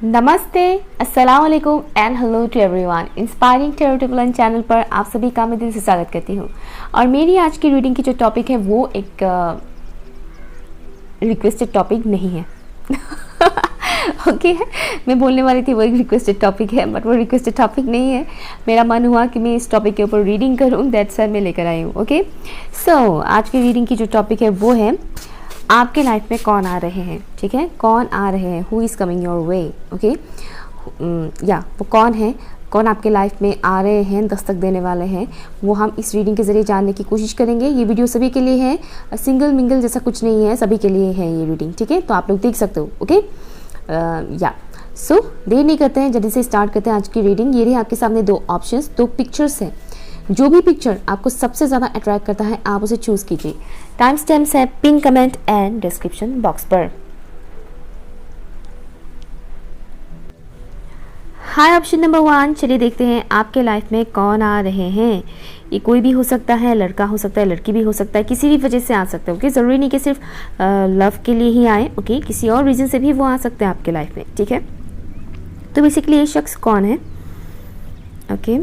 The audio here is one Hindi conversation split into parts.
नमस्ते, अस्सलाम वालेकुम and hello to everyone. Inspiring tarot to learn channel पर आप सभी का मैं दिल से स्वागत करती हूँ। और मेरी आज की रीडिंग की जो टॉपिक है वो एक रिक्वेस्टेड टॉपिक नहीं है। ओके मैं बोलने वाली थी वो एक रिक्वेस्टेड टॉपिक है, बट वो रिक्वेस्टेड टॉपिक नहीं है। मेरा मन हुआ कि मैं इस टॉपिक के ऊपर रीडिंग करूँ, दैट्स व्हाई मैं लेकर आई हूँ। ओके सो आज की रीडिंग की जो टॉपिक है वो है आपके लाइफ में कौन आ रहे हैं। ठीक है, कौन आ रहे हैं, who is coming your way. Okay या वो कौन है, कौन आपके लाइफ में आ रहे हैं, दस्तक देने वाले हैं, वो हम इस रीडिंग के ज़रिए जानने की कोशिश करेंगे। ये वीडियो सभी के लिए है, सिंगल मिंगल जैसा कुछ नहीं है, सभी के लिए है ये रीडिंग। ठीक है, तो आप लोग देख सकते हो। ओके या सो देर नहीं करते हैं, जल्दी से स्टार्ट करते हैं आज की रीडिंग। ये रही आपके सामने दो ऑप्शंस, दो पिक्चर्स हैं। जो भी पिक्चर आपको सबसे ज़्यादा अट्रैक्ट करता है आप उसे चूज़ कीजिए। टाइम स्टैम्प्स है pin comment and description box पर। हाय ऑप्शन नंबर 1, चलिए देखते हैं आपके लाइफ में कौन आ रहे हैं। ये कोई भी हो सकता है, लड़का हो सकता है, लड़की भी हो सकता है, किसी भी वजह से आ सकते हैं। ओके ज़रूरी नहीं कि सिर्फ लव के लिए ही आए। ओके किसी और रीज़न से भी वो आ सकते हैं आपके लाइफ में। ठीक है, तो बेसिकली ये शख्स कौन है। ओके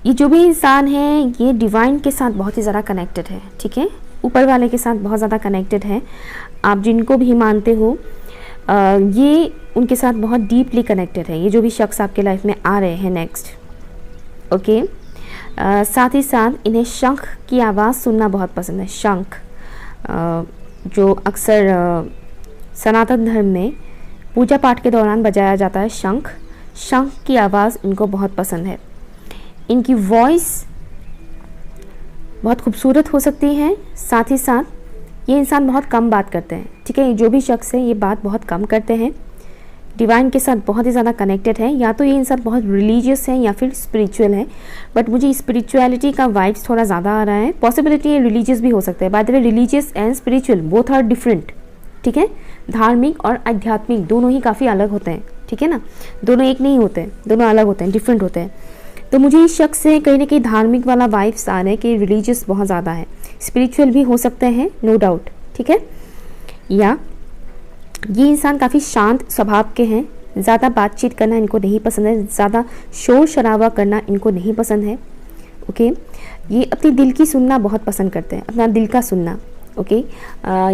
ये जो भी इंसान है ये डिवाइन के साथ बहुत ही ज़्यादा कनेक्टेड है। ठीक है, ऊपर वाले के साथ बहुत ज़्यादा कनेक्टेड है। आप जिनको भी मानते हो ये उनके साथ बहुत डीपली कनेक्टेड है। ये जो भी शख्स आपके लाइफ में आ रहे हैं नेक्स्ट। ओके साथ ही साथ इन्हें शंख की आवाज़ सुनना बहुत पसंद है। शंख जो अक्सर सनातन धर्म में पूजा पाठ के दौरान बजाया जाता है। शंख की आवाज़ इनको बहुत पसंद है। इनकी वॉइस बहुत खूबसूरत हो सकती है। साथ ही साथ ये इंसान बहुत कम बात करते हैं। ठीक है, जो भी शख्स है ये बात बहुत कम करते हैं। डिवाइन के साथ बहुत ही ज़्यादा कनेक्टेड है। या तो ये इंसान बहुत रिलीजियस है या फिर स्पिरिचुअल है, बट मुझे स्पिरिचुअलिटी का वाइब्स थोड़ा ज़्यादा आ रहा है। पॉसिबिलिटी ये रिलीजियस भी हो सकता है। By the way religious and spiritual both are different. ठीक है, धार्मिक और आध्यात्मिक दोनों ही काफ़ी अलग होते हैं। ठीक है ना, दोनों एक नहीं होते, दोनों अलग होते हैं, डिफरेंट होते हैं। तो मुझे इस शख्स से कहीं ना कहीं धार्मिक वाला वाइब्स आ रहे हैं कि रिलीजियस बहुत ज़्यादा है। स्पिरिचुअल भी हो सकते हैं, नो डाउट। ठीक है, या ये इंसान काफ़ी शांत स्वभाव के हैं। ज़्यादा बातचीत करना इनको नहीं पसंद है, ज़्यादा शोर शराबा करना इनको नहीं पसंद है। ओके ये अपने दिल की सुनना बहुत पसंद करते हैं, अपना दिल का सुनना। ओके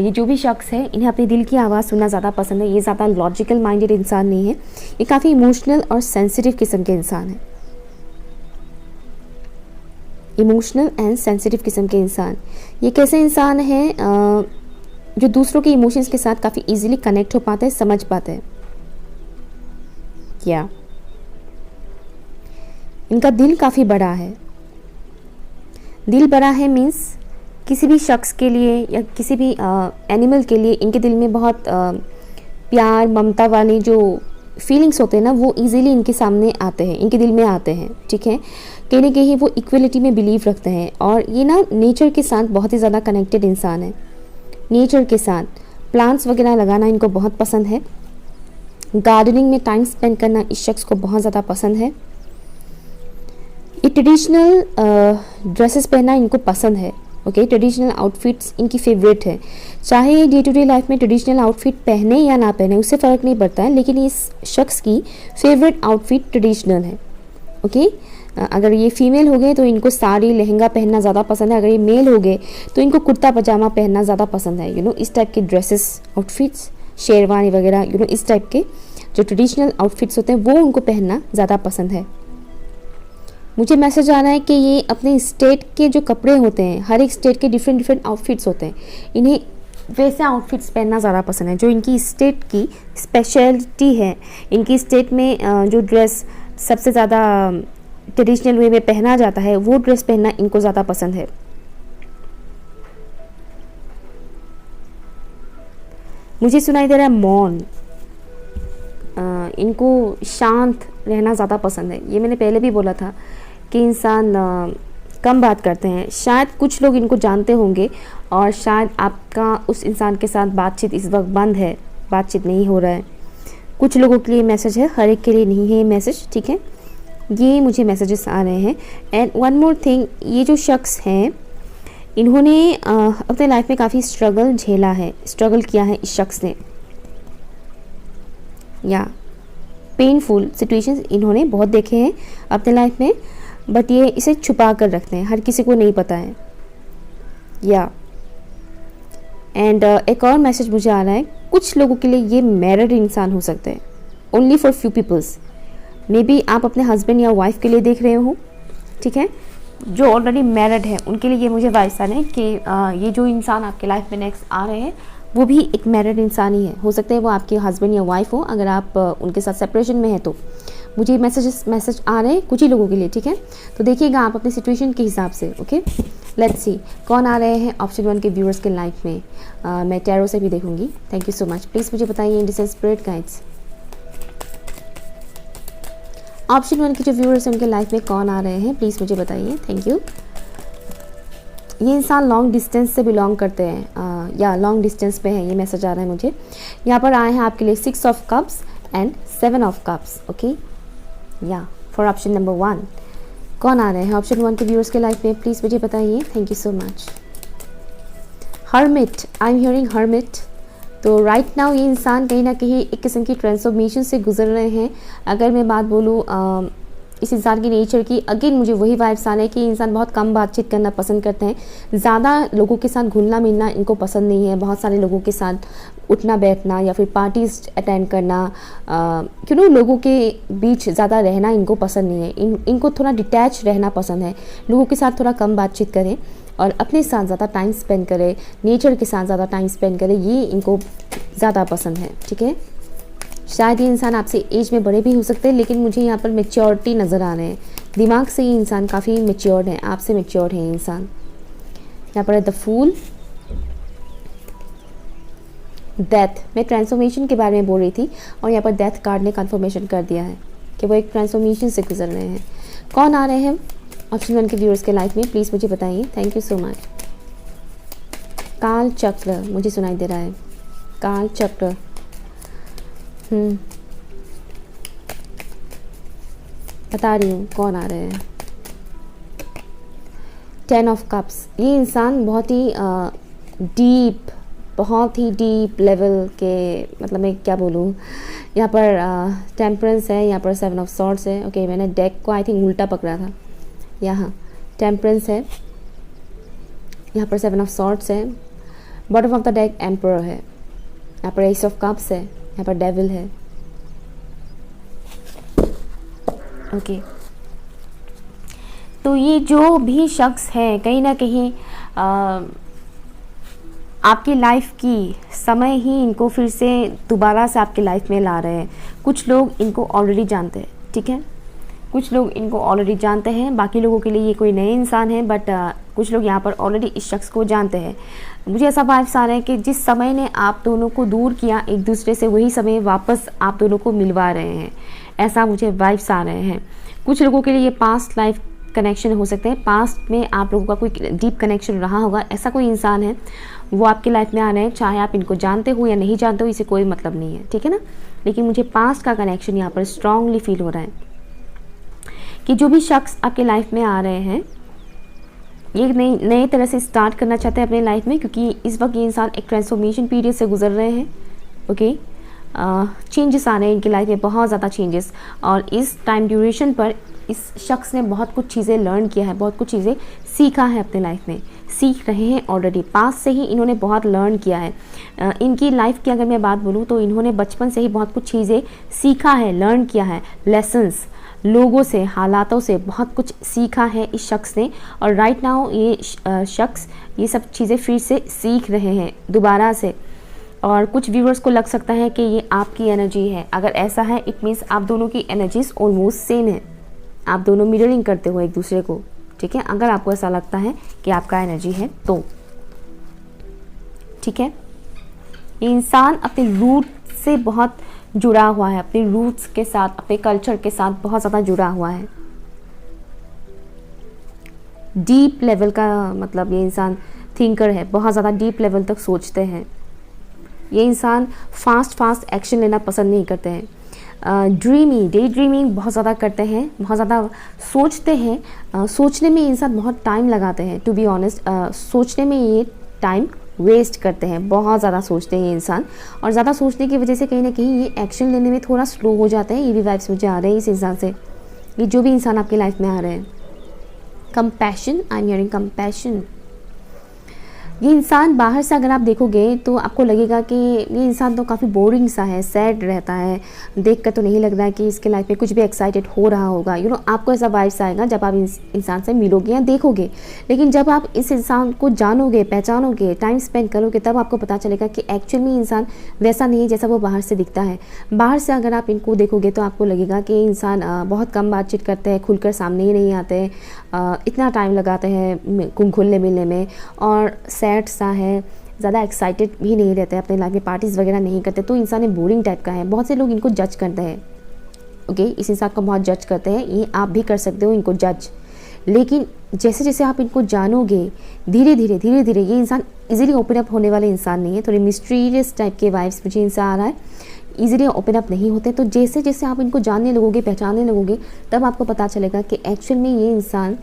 ये जो भी शख्स है इन्हें अपने दिल की आवाज़ सुनना ज़्यादा पसंद है। ये ज़्यादा लॉजिकल माइंडेड इंसान नहीं है, ये काफ़ी इमोशनल और सेंसिटिव किस्म के इंसान है। इमोशनल एंड सेंसिटिव किस्म के इंसान। ये कैसे इंसान है जो दूसरों के इमोशंस के साथ काफ़ी इजीली कनेक्ट हो पाते हैं, समझ पाते हैं। क्या इनका दिल काफ़ी बड़ा है। दिल बड़ा है मीन्स किसी भी शख्स के लिए या किसी भी एनिमल के लिए इनके दिल में बहुत प्यार ममता वाली जो फीलिंग्स होते हैं ना, वो इजीली इनके सामने आते हैं, इनके दिल में आते हैं। ठीक है, कहीं ना कहीं वो इक्वलिटी में बिलीव रखते हैं। और ये ना नेचर के साथ बहुत ही ज़्यादा कनेक्टेड इंसान है। नेचर के साथ प्लांट्स वगैरह लगाना इनको बहुत पसंद है। गार्डनिंग में टाइम स्पेंड करना इस शख्स को बहुत ज़्यादा पसंद है। ये ट्रेडिशनल ड्रेसेस पहनना इनको पसंद है। ओके ट्रेडिशनल आउटफिट्स इनकी फेवरेट है। चाहे ये डे टू डे लाइफ में ट्रेडिशनल आउटफिट पहने या ना पहने उससे फ़र्क नहीं पड़ता है, लेकिन इस शख्स की फेवरेट आउटफिट ट्रेडिशनल है। ओके अगर ये फीमेल हो गए तो इनको साड़ी लहंगा पहनना ज़्यादा पसंद है। अगर ये मेल हो गए तो इनको कुर्ता पजामा पहनना ज़्यादा पसंद है। इस टाइप के ड्रेसेस आउटफिट्स शेरवानी वगैरह इस टाइप के जो ट्रेडिशनल आउटफिट्स होते हैं वो उनको पहनना ज़्यादा पसंद है। मुझे मैसेज आ रहा है कि ये अपने स्टेट के जो कपड़े होते हैं, हर एक स्टेट के डिफरेंट आउटफिट्स होते हैं, इन्हें वैसे आउटफिट्स पहनना ज़्यादा पसंद है जो इनकी स्टेट की स्पेशलिटी है। इनकी स्टेट में जो ड्रेस सबसे ज़्यादा ट्रेडिशनल वे में पहना जाता है वो ड्रेस पहनना इनको ज़्यादा पसंद है। मुझे सुनाई दे रहा है मौन। इनको शांत रहना ज़्यादा पसंद है। ये मैंने पहले भी बोला था कि इंसान कम बात करते हैं। शायद कुछ लोग इनको जानते होंगे और शायद आपका उस इंसान के साथ बातचीत इस वक्त बंद है, बातचीत नहीं हो रहा है। कुछ लोगों के लिए मैसेज है, हर एक के लिए नहीं है ये मैसेज। ठीक है, ये मुझे मैसेजेस आ रहे हैं। एंड वन मोर थिंग, ये जो शख्स हैं इन्होंने अपने लाइफ में काफ़ी स्ट्रगल झेला है, स्ट्रगल किया है इस शख्स ने। या पेनफुल सिचुएशंस इन्होंने बहुत देखे हैं अपने लाइफ में, बट ये इसे छुपा कर रखते हैं, हर किसी को नहीं पता है। या एंड एक और मैसेज मुझे आ रहा है, कुछ लोगों के लिए ये मैरिड इंसान हो सकते हैं, only for few peoples. May be आप अपने हस्बैंड या वाइफ के लिए देख रहे हो, ठीक है, जो ऑलरेडी मैरिड है उनके लिए ये मुझे वाइब्स आ रहे हैं कि ये जो इंसान आपके लाइफ में नेक्स्ट आ रहे हैं वो भी एक मैरिड इंसान ही है। हो सकता है वो आपके हस्बैंड या वाइफ हो, अगर आप उनके साथ सेपरेशन में है तो। मुझे मैसेज आ रहे हैं कुछ ही लोगों के लिए, ठीक है, तो देखिएगा आप अपनी सिचुएशन के हिसाब से। ओके, लेट्स सी कौन आ रहे हैं ऑप्शन 1 के व्यूअर्स के लाइफ में। मैं टैरो से भी देखूंगी। Thank you so much. Please मुझे बताइए इंडिसेंट स्पिरिट गाइड्स, ऑप्शन 1 के जो व्यूअर्स हैं उनके लाइफ में कौन आ रहे हैं, प्लीज़ मुझे बताइए। Thank you. ये इंसान लॉन्ग डिस्टेंस से बिलोंग करते हैं, या लॉन्ग डिस्टेंस पे है, ये मैसेज आ रहा है मुझे। यहाँ पर आए हैं आपके लिए 6 of cups and 7 of cups. Okay, या फॉर ऑप्शन नंबर 1 कौन आ रहे हैं ऑप्शन 1 के व्यूअर्स के लाइफ में, प्लीज़ मुझे बताइए। Thank you so much. Hermit, I am hearing hermit. तो राइट नाउ ये इंसान कहीं ना कहीं एक किस्म की ट्रांसफॉर्मेशन से गुजर रहे हैं। अगर मैं बात बोलूँ इस इंसान की नेचर की, अगेन मुझे वही वाइब्स आ रहे हैं कि इंसान बहुत कम बातचीत करना पसंद करते हैं, ज़्यादा लोगों के साथ घुलना मिलना इनको पसंद नहीं है। बहुत सारे लोगों के साथ उठना बैठना या फिर पार्टीज अटेंड करना, लोगों के बीच ज़्यादा रहना इनको पसंद नहीं है। इनको थोड़ा डिटैच रहना पसंद है, लोगों के साथ थोड़ा कम बातचीत करें और अपने साथ ज़्यादा टाइम स्पेंड करें, नेचर के साथ ज़्यादा टाइम स्पेंड करें, ये इनको ज़्यादा पसंद है। ठीक है, शायद ये इंसान आपसे एज में बड़े भी हो सकते हैं, लेकिन मुझे यहाँ पर मेच्योरिटी नज़र आ रहे हैं। दिमाग से ये इंसान काफ़ी मेच्योर्ड है, आपसे मेच्योर्ड है ये इंसान। यहाँ पर है द फूल, डेथ। मैं ट्रांसफॉर्मेशन के बारे में बोल रही थी और यहाँ पर डेथ कार्ड ने कन्फर्मेशन कर दिया है कि वो एक ट्रांसफॉर्मेशन से गुजर रहे हैं। कौन आ रहे हैं ऑप्शन 1 के व्यूअर्स के लाइफ में, प्लीज़ मुझे बताइए। Thank you so much. काल चक्र मुझे सुनाई दे रहा है, काल चक्र। बता रही हूँ कौन आ रहे हैं। 10 ऑफ कप्स। ये इंसान बहुत ही डीप लेवल के, मतलब मैं क्या बोलूँ, यहाँ पर टेम्परेंस है, यहाँ पर 7 ऑफ सॉर्ड्स है। ओके, मैंने डेक को आई थिंक उल्टा पकड़ा था। यहाँ टेम्परेंस है, यहाँ पर 7 ऑफ सॉर्ड्स है, bottom of the deck emperor है, यहाँ पर एस ऑफ कप्स है, यहाँ पर डेविल है। ओके, तो ये जो भी शख्स है कहीं ना कहीं आपकी लाइफ की समय ही इनको फिर से दोबारा से आपकी लाइफ में ला रहे हैं। कुछ लोग इनको ऑलरेडी जानते हैं, ठीक है, कुछ लोग इनको ऑलरेडी जानते हैं, बाकी लोगों के लिए ये कोई नए इंसान है, बट कुछ लोग यहाँ पर ऑलरेडी इस शख्स को जानते हैं। मुझे ऐसा वाइब्स आ रहा है कि जिस समय ने आप दोनों को दूर किया एक दूसरे से, वही समय वापस आप दोनों को मिलवा रहे हैं, ऐसा मुझे वाइब्स आ रहे हैं। कुछ लोगों के लिए ये पास्ट लाइफ कनेक्शन हो सकते हैं, पास्ट में आप लोगों का कोई डीप कनेक्शन रहा होगा, ऐसा कोई इंसान है वो आपकी लाइफ में आ रहे हैं। चाहे आप इनको जानते हो या नहीं जानते हो, इसे कोई मतलब नहीं है, ठीक है ना, लेकिन मुझे पास्ट का कनेक्शन यहाँ पर स्ट्रांगली फील हो रहा है कि जो भी शख्स आपके लाइफ में आ रहे हैं ये नए तरह से स्टार्ट करना चाहते हैं अपने लाइफ में, क्योंकि इस वक्त ये इंसान एक ट्रांसफॉर्मेशन पीरियड से गुजर रहे हैं। ओके, चेंजेस आ रहे हैं इनकी लाइफ में, बहुत ज़्यादा चेंजेस, और इस टाइम ड्यूरेशन पर इस शख्स ने बहुत कुछ चीज़ें लर्न किया है, बहुत कुछ चीज़ें सीखा है अपने लाइफ में, सीख रहे हैं ऑलरेडी। पास्ट से ही इन्होंने बहुत लर्न किया है। इनकी लाइफ की अगर मैं बात बोलूँ तो इन्होंने बचपन से ही बहुत कुछ चीज़ें सीखा है, लर्न किया है, लेसन्स, लोगों से, हालातों से बहुत कुछ सीखा है इस शख्स ने। और राइट नाउ ये शख्स ये सब चीज़ें फिर से सीख रहे हैं दोबारा से। और कुछ व्यूअर्स को लग सकता है कि ये आपकी एनर्जी है। अगर ऐसा है, इट मीन्स आप दोनों की एनर्जीज ऑलमोस्ट सेम है, आप दोनों मिररिंग करते हो एक दूसरे को, ठीक है। अगर आपको ऐसा लगता है कि आपका एनर्जी है तो ठीक है। ये इंसान अपने रूट से बहुत जुड़ा हुआ है, अपने रूट्स के साथ, अपने कल्चर के साथ बहुत ज़्यादा जुड़ा हुआ है। डीप लेवल का मतलब ये इंसान थिंकर है, बहुत ज़्यादा डीप लेवल तक सोचते हैं। ये इंसान फास्ट एक्शन लेना पसंद नहीं करते हैं। डे ड्रीमिंग बहुत ज़्यादा करते हैं, बहुत ज़्यादा सोचते हैं। सोचने में इंसान बहुत टाइम लगाते हैं, टू बी ऑनेस्ट। सोचने में ये टाइम वेस्ट करते हैं, बहुत ज़्यादा सोचते हैं ये इंसान, और ज़्यादा सोचने की वजह से कहीं ना कहीं ये एक्शन लेने में थोड़ा स्लो हो जाता है। ये भी वाइब्स मुझे आ रहे हैं इस इंसान से, ये जो भी इंसान आपकी लाइफ में आ रहे हैं। Compassion, I am hearing compassion. ये इंसान बाहर से अगर आप देखोगे तो आपको लगेगा कि ये इंसान तो काफ़ी बोरिंग सा है, सैड रहता है, देख कर तो नहीं लग रहा है कि इसके लाइफ में कुछ भी एक्साइटेड हो रहा होगा। आपको ऐसा वाइब्स आएगा जब आप इस इंसान से मिलोगे या देखोगे। लेकिन जब आप इस इंसान को जानोगे, पहचानोगे, टाइम स्पेंड करोगे, तब आपको पता चलेगा कि एक्चुअल में इंसान वैसा नहीं है जैसा वो बाहर से दिखता है। बाहर से अगर आप इनको देखोगे तो आपको लगेगा कि इंसान बहुत कम बातचीत करते हैं, खुलकर सामने ही नहीं आते, इतना टाइम लगाते हैं घुलने मिलने में, और सैड सा है, ज़्यादा एक्साइटेड भी नहीं रहते, अपने लाइफ में पार्टीज़ वगैरह नहीं करते। तो इंसान एक बोरिंग टाइप का है। बहुत से लोग इनको जज करते हैं, ओके, इस इंसान को बहुत जज करते हैं। ये आप भी कर सकते हो इनको जज, लेकिन जैसे जैसे आप इनको जानोगे धीरे धीरे ये इंसान इजीली ओपन अप होने वाले इंसान नहीं है। थोड़ी मिस्टीरियस टाइप के वाइब्स मुझे इनसे आ रहा है, इजीली ओपन अप नहीं होते। तो जैसे जैसे आप इनको जानने लगोगे, पहचानने लगोगे, तब आपको पता चलेगा कि एक्चुअल में ये इंसान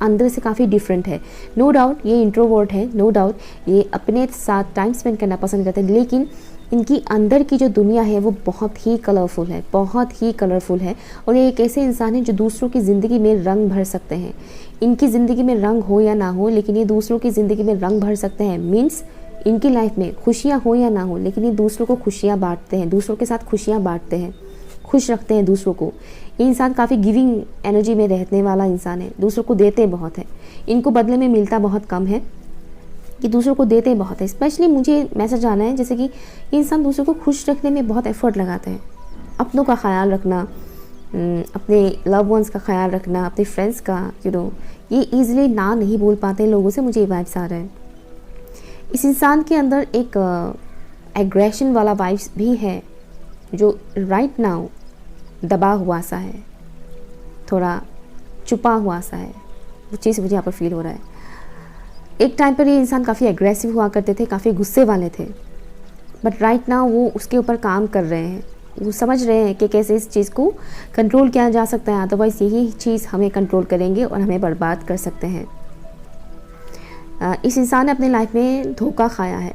अंदर से काफ़ी डिफरेंट है। नो डाउट ये इंट्रोवर्ट है, नो डाउट ये अपने साथ टाइम स्पेंड करना पसंद करते हैं, लेकिन इनकी अंदर की जो दुनिया है वो बहुत ही कलरफुल है, बहुत ही कलरफुल है। और ये एक ऐसे इंसान है जो दूसरों की ज़िंदगी में रंग भर सकते हैं। इनकी ज़िंदगी में रंग हो या ना हो, लेकिन ये दूसरों की ज़िंदगी में रंग भर सकते हैं। मीन्स इनकी लाइफ में खुशियाँ हो या ना हो, लेकिन ये दूसरों को खुशियाँ बांटते हैं, दूसरों के साथ खुशियाँ बांटते हैं, खुश रखते हैं दूसरों को। ये इंसान काफ़ी गिविंग एनर्जी में रहने वाला इंसान है, दूसरों को देते बहुत है, इनको बदले में मिलता बहुत कम है, कि दूसरों को देते बहुत है। स्पेशली मुझे मैसेज आना है जैसे कि ये इंसान दूसरों को खुश रखने में बहुत एफर्ट लगाते हैं। अपनों का ख्याल रखना, अपने लव वंस का ख्याल रखना, अपने फ्रेंड्स का, ये ईजिली ना नहीं बोल पाते लोगों से, मुझे ये वाइब्स आ रहा है। इस इंसान के अंदर एक एग्रेशन वाला वाइब्स भी है, जो राइट नाउ दबा हुआ सा है, थोड़ा छुपा हुआ सा है, वो चीज़ मुझे यहाँ पर फील हो रहा है। एक टाइम पर ये इंसान काफ़ी एग्रेसिव हुआ करते थे, काफ़ी गुस्से वाले थे, बट राइट नाउ वो उसके ऊपर काम कर रहे हैं। वो समझ रहे हैं कि कैसे इस चीज़ को कंट्रोल किया जा सकता है, अदरवाइज़ यही चीज़ हमें कंट्रोल करेंगे और हमें बर्बाद कर सकते हैं। इस इंसान ने अपने लाइफ में धोखा खाया है,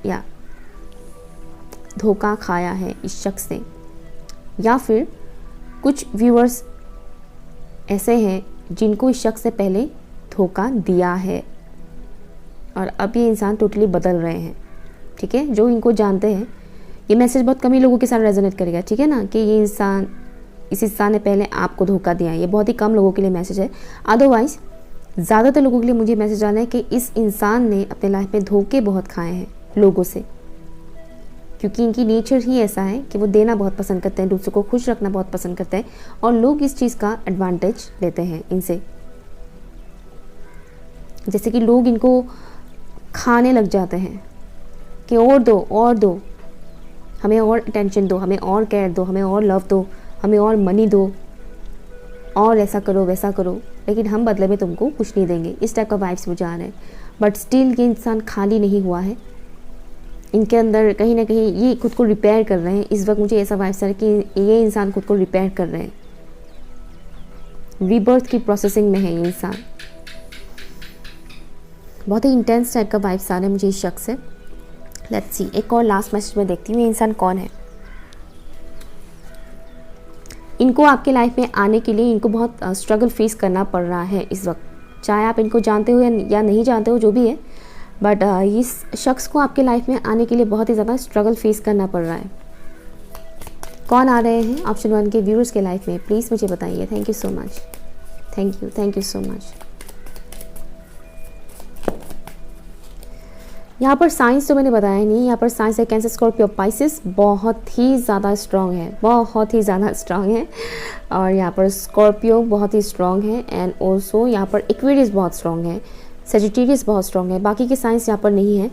या धोखा खाया है इस शख्स ने, या फिर कुछ व्यूअर्स ऐसे हैं जिनको इस शख्स से पहले धोखा दिया है और अब ये इंसान टोटली बदल रहे हैं। ठीक है, जो इनको जानते हैं, ये मैसेज बहुत कम ही लोगों के साथ रेजोनेट करेगा, ठीक है ना, कि ये इंसान, इस इंसान ने पहले आपको धोखा दिया है। ये बहुत ही कम लोगों के लिए मैसेज है, अदरवाइज़ ज़्यादातर लोगों के लिए मुझे मैसेज आना है कि इस इंसान ने अपने लाइफ में धोखे बहुत खाए हैं लोगों से, क्योंकि इनकी नेचर ही ऐसा है कि वो देना बहुत पसंद करते हैं, दूसरों को खुश रखना बहुत पसंद करते हैं, और लोग इस चीज़ का एडवांटेज लेते हैं इनसे। जैसे कि लोग इनको खाने लग जाते हैं कि और दो, हमें और अटेंशन दो, हमें और केयर दो, हमें और लव दो, हमें और मनी दो, और ऐसा करो वैसा करो, लेकिन हम बदले में तुमको कुछ नहीं देंगे। इस टाइप का वाइब्स मुझे आ रहे हैं। बट स्टिल ये इंसान खाली नहीं हुआ है, इनके अंदर कहीं ना कहीं ये खुद को रिपेयर कर रहे हैं। इस वक्त मुझे ऐसा वाइब्स आ रहा है कि ये इंसान खुद को रिपेयर कर रहे हैं, रीबर्थ की प्रोसेसिंग में है ये इंसान। बहुत ही इंटेंस टाइप का वाइब्स आ रहे हैं मुझे इस शख्स से। लेट्स सी, एक और लास्ट मैसेज में देखती हूँ ये इंसान कौन है। इनको आपके लाइफ में आने के लिए इनको बहुत स्ट्रगल फेस करना पड़ रहा है इस वक्त, चाहे आप इनको जानते हो या नहीं जानते हो, जो भी है, बट इस शख्स को आपके लाइफ में आने के लिए बहुत ही ज़्यादा स्ट्रगल फेस करना पड़ रहा है। कौन आ रहे हैं ऑप्शन 1 के व्यूअर्स के लाइफ में, प्लीज़ मुझे बताइए। Thank you so much, thank you so much. यहाँ पर साइंस तो मैंने बताया नहीं, यहाँ पर साइंस है कैंसर, स्कॉर्पियो, पाइसेस बहुत ही ज़्यादा स्ट्रॉन्ग है, बहुत ही ज़्यादा स्ट्रॉन्ग है, और यहाँ पर स्कॉर्पियो बहुत ही स्ट्रॉन्ग है, एंड ऑल्सो यहाँ पर एक्वेरियस बहुत स्ट्रॉन्ग है, सेजिटेरियस बहुत स्ट्रॉन्ग है। बाकी के साइंस यहाँ पर नहीं है,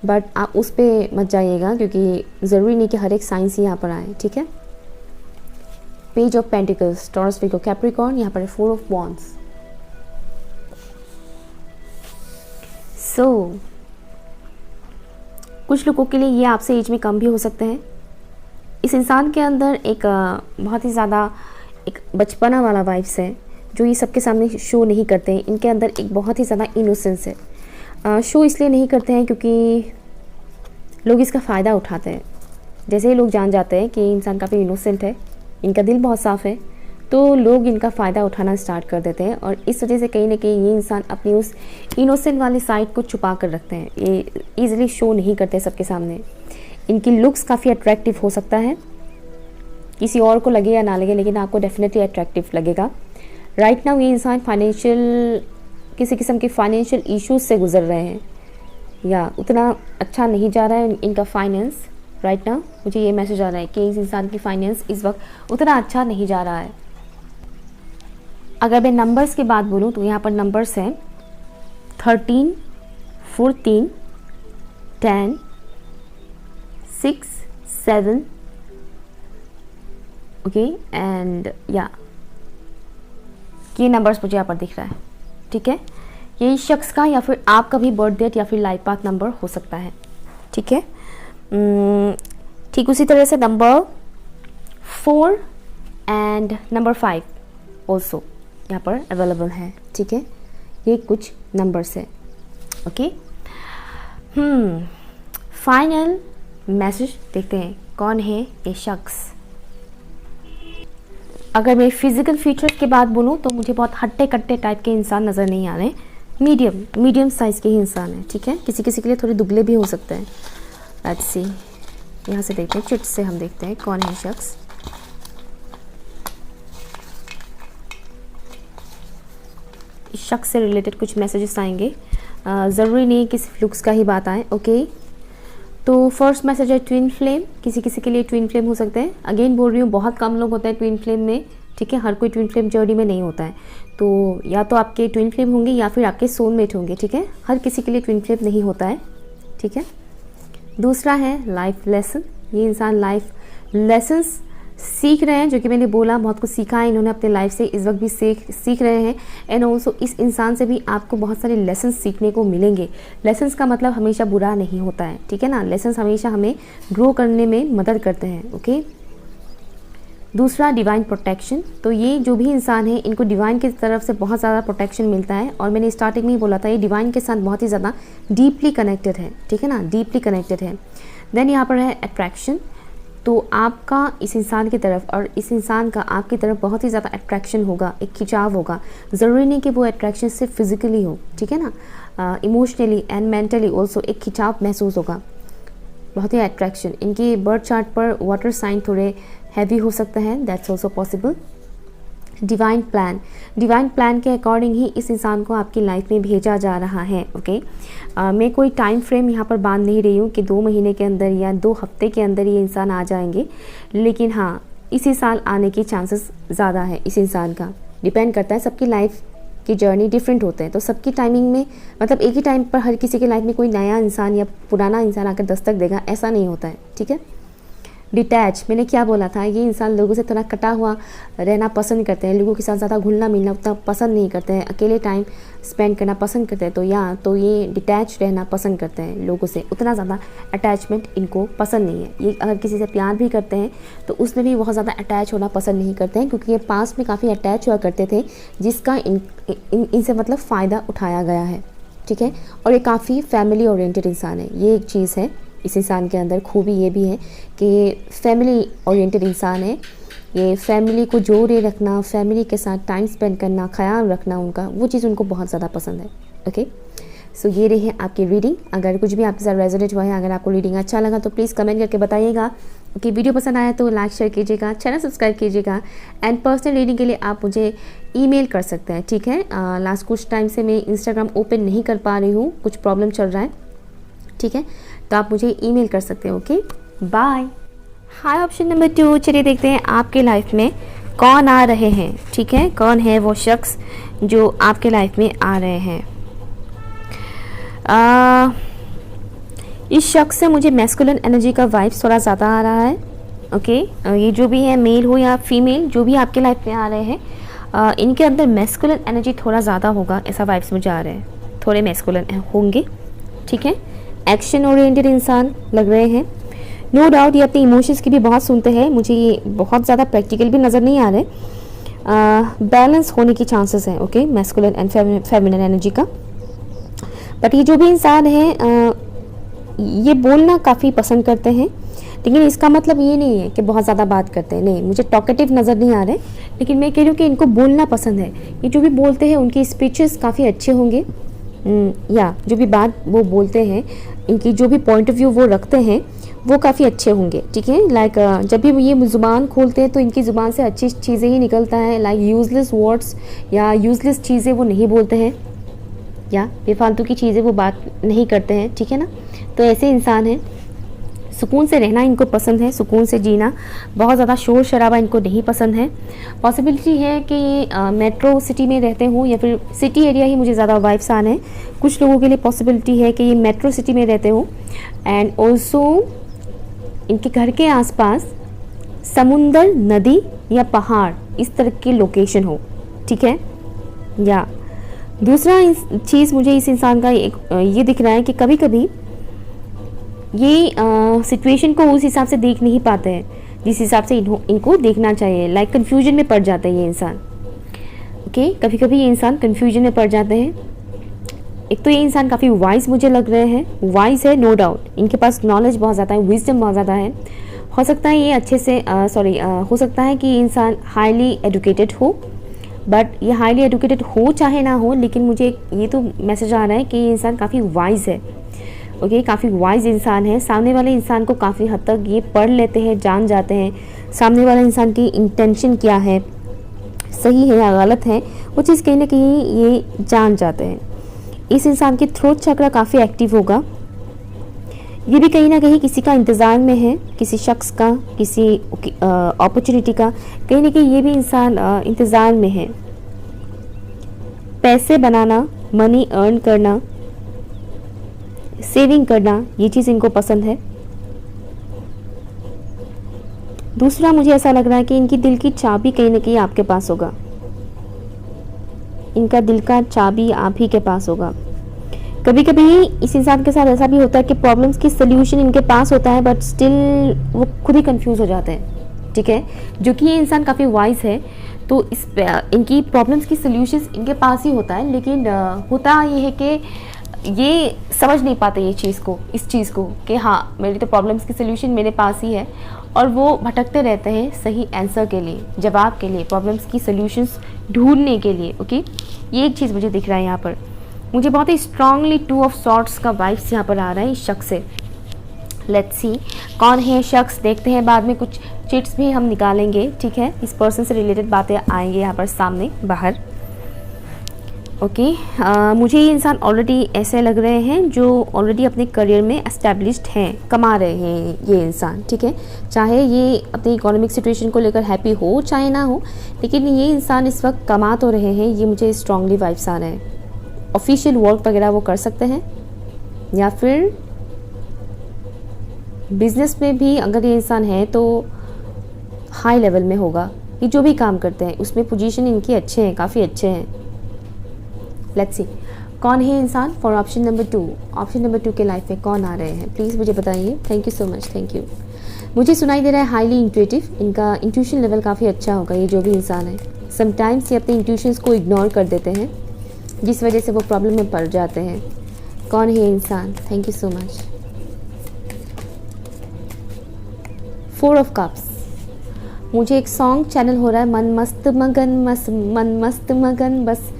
बट आप उस पर मत जाइएगा, क्योंकि ज़रूरी नहीं कि हर एक साइंस ही यहाँ पर आए, ठीक है। Page of pentacles, taurus, Virgo, Capricorn, यहाँ पर 4 ऑफ वॉन्ड्स। सो कुछ लोगों के लिए ये आपसे एज में कम भी हो सकते हैं। इस इंसान के अंदर एक बहुत ही ज़्यादा एक बचपना वाला वाइब्स है, जो ये सबके सामने शो नहीं करते हैं। इनके अंदर एक बहुत ही ज़्यादा इनोसेंस है। शो इसलिए नहीं करते हैं क्योंकि लोग इसका फ़ायदा उठाते हैं। जैसे ही लोग जान जाते हैं कि इंसान काफ़ी इनोसेंट है, इनका दिल बहुत साफ़ है, तो लोग इनका फ़ायदा उठाना स्टार्ट कर देते हैं और इस वजह से कहीं ना कहीं ये इंसान अपनी उस इनोसेंट वाली साइड को छुपा कर रखते हैं। ये ईज़िली शो नहीं करते सबके सामने। इनकी लुक्स काफ़ी अट्रैक्टिव हो सकता है, किसी और को लगे या ना लगे, लेकिन आपको डेफिनेटली अट्रैक्टिव लगेगा। राइट नाउ ये इंसान किसी किस्म के फाइनेंशियल इश्यूज से गुजर रहे हैं या उतना अच्छा नहीं जा रहा है इनका फाइनेंस। राइट नाउ मुझे ये मैसेज आ रहा है कि इस इंसान की फाइनेंस इस वक्त उतना अच्छा नहीं जा रहा है। अगर मैं नंबर्स की बात बोलूँ तो यहाँ पर नंबर्स हैं 13, 14, 10, 6, 7, ओके एंड या ये नंबर्स मुझे यहाँ पर दिख रहा है। ठीक है, यही शख्स का या फिर आपका भी बर्थ डेट या फिर लाइफ पाथ नंबर हो सकता है। ठीक है, ठीक उसी तरह से नंबर 4 एंड नंबर 5 ऑल्सो यहाँ पर अवेलेबल है। ठीक है, ये कुछ नंबर्स है। ओके, फाइनल मैसेज देखते हैं कौन है ये शख्स। अगर मैं फिजिकल फीचर्स की बात बोलूँ तो मुझे बहुत हट्टे कट्टे टाइप के इंसान नज़र नहीं आ रहे, मीडियम साइज़ के ही इंसान है। ठीक है, किसी किसी के लिए थोड़े दुबले भी हो सकते हैं। लेट्स सी, यहाँ से देखते हैं, चिट से हम देखते हैं कौन है शख्स। इस शख्स से रिलेटेड कुछ मैसेजेस आएंगे, ज़रूरी नहीं कि सिर्फ लुक्स का ही बात आए। ओके, तो फर्स्ट मैसेज है ट्विन फ्लेम। किसी किसी के लिए ट्विन फ्लेम हो सकते हैं। अगेन बोल रही हूँ, बहुत कम लोग होते हैं ट्विन फ्लेम में। ठीक है, हर कोई ट्विन फ्लेम जर्नी में नहीं होता है, तो या तो आपके ट्विन फ्लेम होंगे या फिर आपके सोलमेट होंगे। ठीक है, हर किसी के लिए ट्विन फ्लेम नहीं होता है। ठीक है, दूसरा है लाइफ लेसन। ये इंसान लाइफ लेसन्स सीख रहे हैं, जो कि मैंने बोला बहुत कुछ सीखा है इन्होंने अपने लाइफ से, इस वक्त भी सीख रहे हैं। एंड ऑल्सो इस इंसान से भी आपको बहुत सारे लेसन्स सीखने को मिलेंगे। लेसन्स का मतलब हमेशा बुरा नहीं होता है। ठीक है ना, लेसन्स हमेशा हमें ग्रो करने में मदद करते हैं। ओके, दूसरा डिवाइन प्रोटेक्शन। तो ये जो भी इंसान है, इनको डिवाइन की तरफ से बहुत ज़्यादा प्रोटेक्शन मिलता है और मैंने स्टार्टिंग में ही बोला था ये डिवाइन के साथ बहुत ही ज़्यादा डीपली कनेक्टेड है। ठीक है ना, डीपली कनेक्टेड है। देन यहाँ पर है अट्रैक्शन। तो आपका इस इंसान की तरफ और इस इंसान का आपकी तरफ बहुत ही ज़्यादा अट्रैक्शन होगा, एक खिंचाव होगा। ज़रूरी नहीं कि वो अट्रैक्शन सिर्फ फिजिकली हो। ठीक है ना, इमोशनली एंड मेंटली ऑल्सो एक खिंचाव महसूस होगा, बहुत ही अट्रैक्शन। इनकी बर्थ चार्ट पर वाटर साइन थोड़े हैवी हो सकता है, that's also possible. Divine plan के अकॉर्डिंग ही इस इंसान को आपकी लाइफ में भेजा जा रहा है। ओके, मैं कोई टाइम फ्रेम यहाँ पर बांध नहीं रही हूँ कि 2 महीने के अंदर या 2 हफ्ते के अंदर ये इंसान आ जाएंगे, लेकिन हाँ इसी साल आने की चांसेस ज़्यादा है इस इंसान का। डिपेंड करता है, सबकी लाइफ की जर्नी डिफरेंट होते हैं, तो सबकी टाइमिंग में मतलब एक ही टाइम पर हर किसी की लाइफ में कोई नया इंसान या पुराना इंसान आकर दस्तक देगा, ऐसा नहीं होता है। ठीक है, डिटैच, मैंने क्या बोला था, ये इंसान लोगों से थोड़ा कटा हुआ रहना पसंद करते हैं, लोगों के साथ ज़्यादा घुलना मिलना उतना पसंद नहीं करते हैं, अकेले टाइम स्पेंड करना पसंद करते हैं। तो ये डिटैच रहना पसंद करते हैं, लोगों से उतना ज़्यादा अटैचमेंट इनको पसंद नहीं है। ये अगर किसी से प्यार भी करते हैं तो उसमें भी बहुत ज़्यादा अटैच होना पसंद नहीं करते हैं, क्योंकि ये पास्ट में काफ़ी अटैच हुआ करते थे, जिसका इनसे मतलब फ़ायदा उठाया गया है। ठीक है, और ये काफ़ी फैमिली ओरिएंटेड इंसान है। ये एक चीज़ है इस इंसान के अंदर, खूबी ये भी है कि फैमिली ओरिएंटेड इंसान है। ये फैमिली को जोड़े रखना, फैमिली के साथ टाइम स्पेंड करना, ख्याल रखना उनका, वो चीज़ उनको बहुत ज़्यादा पसंद है। ओके, सो ये रही है आपकी रीडिंग। अगर कुछ भी आपके साथ रेजोनेट हुआ है, अगर आपको रीडिंग अच्छा लगा तो प्लीज़ कमेंट करके बताइएगा। ओके, वीडियो पसंद आया तो लाइक शेयर कीजिएगा, चैनल सब्सक्राइब कीजिएगा एंड पर्सनल रीडिंग के लिए आप मुझे ईमेल कर सकते हैं। ठीक है, लास्ट कुछ टाइम से मैं इंस्टाग्राम ओपन नहीं कर पा रही हूँ, कुछ प्रॉब्लम चल रहा है। ठीक है, तो आप मुझे ईमेल कर सकते हैं। Okay, bye. Hi, option number 2, चलिए देखते हैं आपके लाइफ में कौन आ रहे हैं। ठीक है, कौन है वो शख्स जो आपके लाइफ में आ रहे हैं। इस शख्स से मुझे मैस्कुलिन एनर्जी का वाइब्स थोड़ा ज़्यादा आ रहा है। ओके, ये जो भी है, मेल हो या फीमेल, जो भी आपके लाइफ में आ रहे हैं, इनके अंदर मैस्कुलिन एनर्जी थोड़ा ज़्यादा होगा, ऐसा वाइब्स मुझे आ रहे हैं, थोड़े मैस्कुलिन होंगे। ठीक है, एक्शन ओरिएंटेड इंसान लग रहे हैं। नो डाउट ये अपने इमोशंस की भी बहुत सुनते हैं, मुझे ये बहुत ज़्यादा प्रैक्टिकल भी नज़र नहीं आ रहे। बैलेंस होने की चांसेस हैं। Okay, masculine and feminine energy का बट ये जो भी इंसान है ये बोलना काफ़ी पसंद करते हैं, लेकिन इसका मतलब ये नहीं है कि बहुत ज़्यादा बात करते हैं, नहीं, मुझे टॉकेटिव नज़र नहीं आ रहे, लेकिन मैं कह रही हूँ कि इनको बोलना पसंद है। ये जो भी बोलते हैं उनकी स्पीचेस काफ़ी अच्छे होंगे, या जो भी बात वो बोलते हैं, इनकी जो भी पॉइंट ऑफ व्यू वो रखते हैं वो काफ़ी अच्छे होंगे, ठीक है। लाइक जब भी ये ज़ुबान खोलते हैं तो इनकी ज़ुबान से अच्छी चीज़ें ही निकलता है, लाइक यूज़लेस वर्ड्स या यूज़लेस चीज़ें वो नहीं बोलते हैं, या बेफालतू की चीज़ें वो बात नहीं करते हैं, ठीक है ना। तो ऐसे इंसान हैं, सुकून से रहना इनको पसंद है, सुकून से जीना, बहुत ज़्यादा शोर शराबा इनको नहीं पसंद है। पॉसिबिलिटी है कि ये मेट्रो सिटी में रहते हों या फिर सिटी एरिया ही मुझे ज़्यादा वाइब्स आने हैं। कुछ लोगों के लिए पॉसिबिलिटी है कि ये मेट्रो सिटी में रहते हों, एंड ऑल्सो इनके घर के आसपास समुंदर, नदी या पहाड़ इस तरह की लोकेशन हो, ठीक है। या दूसरा चीज़ मुझे इस इंसान का ये दिख रहा है कि कभी कभी ये सिचुएशन को उस हिसाब से देख नहीं पाते हैं जिस हिसाब से इनको देखना चाहिए, लाइक कन्फ्यूजन में पड़ जाते हैं ये इंसान, ओके। कभी कभी ये इंसान कन्फ्यूजन में पड़ जाते हैं। एक तो ये इंसान काफ़ी वाइज मुझे लग रहे हैं, वाइज है नो डाउट, इनके पास नॉलेज बहुत ज़्यादा है, विजडम बहुत ज़्यादा है। हो सकता है ये अच्छे से हो सकता है कि ये इंसान हाईली एजुकेटेड हो, बट ये हाईली एजुकेटेड हो चाहे ना हो, लेकिन मुझे ये तो मैसेज आ रहा है कि ये इंसान काफ़ी वाइज है, ओके, काफ़ी वाइज इंसान है। सामने वाले इंसान को काफ़ी हद तक ये पढ़ लेते हैं, जान जाते हैं सामने वाले इंसान की इंटेंशन क्या है, सही है या गलत है, वो चीज़ कहीं ना कहीं ये जान जाते हैं। इस इंसान की थ्रोट चक्र काफ़ी एक्टिव होगा, ये भी कहीं ना कहीं किसी का इंतज़ार में है, किसी शख्स का, किसी अपॉर्चुनिटी का, कहीं ना कहीं ये भी इंसान इंतज़ार में है। पैसे बनाना, मनी अर्न करना, सेविंग करना, ये चीज़ इनको पसंद है। दूसरा मुझे ऐसा लग रहा है कि इनकी दिल की चाबी कहीं ना कहीं आपके पास होगा, इनका दिल का चाबी आप ही के पास होगा। कभी कभी इस इंसान के साथ ऐसा भी होता है कि प्रॉब्लम्स की सल्यूशन इनके पास होता है, बट स्टिल वो खुद ही कंफ्यूज हो जाते हैं, ठीक है। जो कि ये इंसान काफ़ी वाइज है, तो इनकी प्रॉब्लम्स की सल्यूशंस इनके पास ही होता है, लेकिन होता ये है कि ये समझ नहीं पाते ये चीज़ को, इस चीज़ को कि हाँ मेरी तो प्रॉब्लम्स की सल्यूशन मेरे पास ही है, और वो भटकते रहते हैं सही आंसर के लिए, जवाब के लिए, प्रॉब्लम्स की सल्यूशंस ढूंढने के लिए, ओके। ये एक चीज़ मुझे दिख रहा है यहाँ पर, मुझे बहुत ही स्ट्रांगली 2 ऑफ सॉर्ट्स का वाइब्स यहाँ पर आ रहा है इस शख्स से। लेट्स सी कौन है शख्स, देखते हैं, बाद में कुछ चिट्स भी हम निकालेंगे, ठीक है। इस पर्सन से रिलेटेड बातें आएंगे यहाँ पर सामने बाहर, ओके। मुझे ये इंसान ऑलरेडी ऐसे लग रहे हैं जो ऑलरेडी अपने करियर में एस्टेब्लिश्ड हैं, कमा रहे हैं ये इंसान, ठीक है। चाहे ये अपनी इकोनॉमिक सिचुएशन को लेकर हैप्पी हो चाहे ना हो, लेकिन ये इंसान इस वक्त कमा तो रहे हैं, ये मुझे स्ट्रांगली वाइब्स आ रहे हैं। ऑफिशियल वर्क वगैरह वो कर सकते हैं, या फिर बिजनेस में भी अगर ये इंसान है तो हाई लेवल में होगा, ये जो भी काम करते हैं उसमें पोजीशन इनकी अच्छे हैं, काफ़ी अच्छे हैं। लेट्स सी कौन है इंसान for option number 2। Option number 2 के लाइफ में कौन आ रहे हैं, प्लीज़ मुझे बताइए। Thank you so much, thank you. मुझे सुनाई दे रहा है हाईली इंट्यूटिव, इनका इंट्यूशन लेवल काफ़ी अच्छा होगा। ये जो भी इंसान है समटाइम्स ये अपने इंट्यूशंस को इग्नोर कर देते हैं, जिस वजह से वो प्रॉब्लम में पड़ जाते हैं। कौन है ये इंसान, thank you so much. 4 of cups, मुझे एक सॉन्ग चैनल हो रहा है, मन मस्त मगन बस